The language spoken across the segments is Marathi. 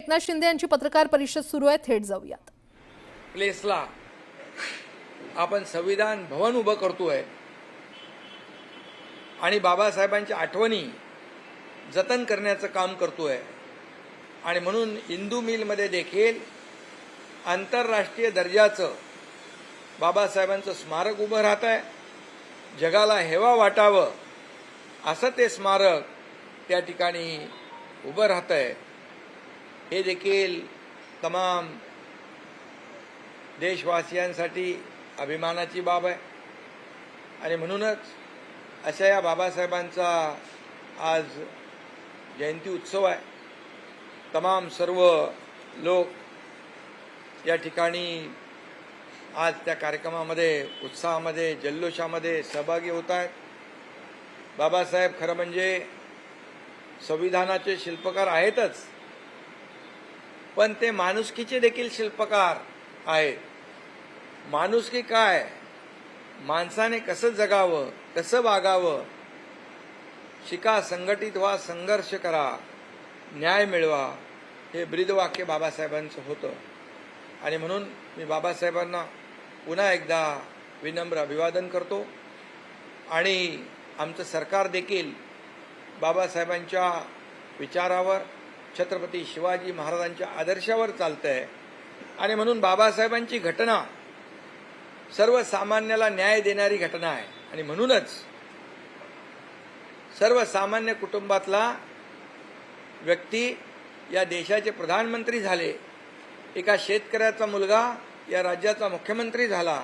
एकनाथ शिंदे यांची पत्रकार परिषद सुरू आहे, थेट जाऊयात। प्लेसला आपण संविधान भवन उभं करतोय आणि बाबासाहेबांच्या आठवणी जतन करण्याचं काम करतोय आणि म्हणून इंदू मिलमध्ये देखील आंतरराष्ट्रीय दर्जाचं बाबासाहेबांचं स्मारक उभं राहत आहे। जगाला हेवा वाटावं असं ते स्मारक त्या ठिकाणी उभं राहत आहे। हे देखील तमाम देशवासियांसाठी अभिमानाची बाब आहे आणि म्हणूनच अशा या बाबासाहेबांचा आज जयंती उत्सव आहे। तमाम सर्व लोक या ठिकाणी आज त्या कार्यक्रमामध्ये उत्साहामध्ये जल्लोषामध्ये सहभागी होत आहेत। बाबासाहेब खरं म्हणजे संविधानाचे शिल्पकार आहेतच, पण ते माणुसकीचे देखील शिल्पकार आहेत। माणुसकी काय, माणसाने कसं जगावं, कसं वागावं, शिका, संघटित व्हा, संघर्ष करा, न्याय मिळवा, हे ब्रीदवाक्य बाबासाहेबांचं होतं आणि म्हणून मी बाबासाहेबांना पुन्हा एकदा विनम्र अभिवादन करतो आणि आमचं सरकार देखील बाबासाहेबांच्या विचारावर, छत्रपती शिवाजी महाराजांच्या आदर्शावर चालतंय आणि म्हणून बाबासाहेबांची घटना सर्वसामान्याला न्याय देणारी घटना आहे आणि म्हणूनच सर्वसामान्य कुटुंबातला व्यक्ती या देशाचे प्रधानमंत्री झाले, एका शेतकऱ्याचा मुलगा या राज्याचा मुख्यमंत्री झाला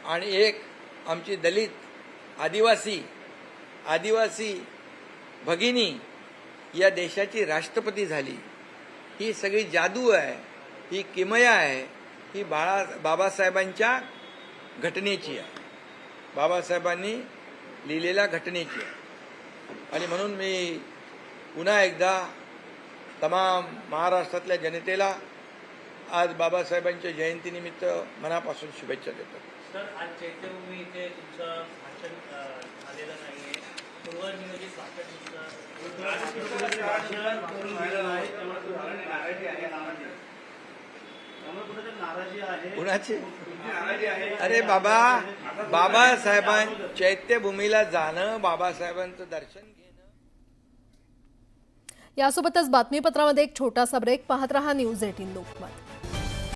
आणि एक आमची दलित आदिवासी भगिनी या देशाची राष्ट्रपती झाली। ही सगळी जादू आहे, ही किमया आहे, ही बाबासाहेबांच्या घटनेची आहे, बाबासाहेबांनी लिहिलेल्या घटनेची आहे आणि म्हणून मी पुन्हा एकदा तमाम महाराष्ट्रातल्या जनतेला आज बाबासाहेबांच्या जयंतीनिमित्त मनापासून शुभेच्छा देतो। सर, आज चैत्यभूमी इथे तुमचं भाषण झालेलं नाहीये, पूर्वनियोजित भाषण कुणाची? अरे बाबासाहेबां चैत्यभूमीला जाणं, बाबासाहेबांचं दर्शन घेणं। यासोबतच बातमीपत्रामध्ये एक छोटासा ब्रेक। पाहत रहा न्यूज 18 लोकमत।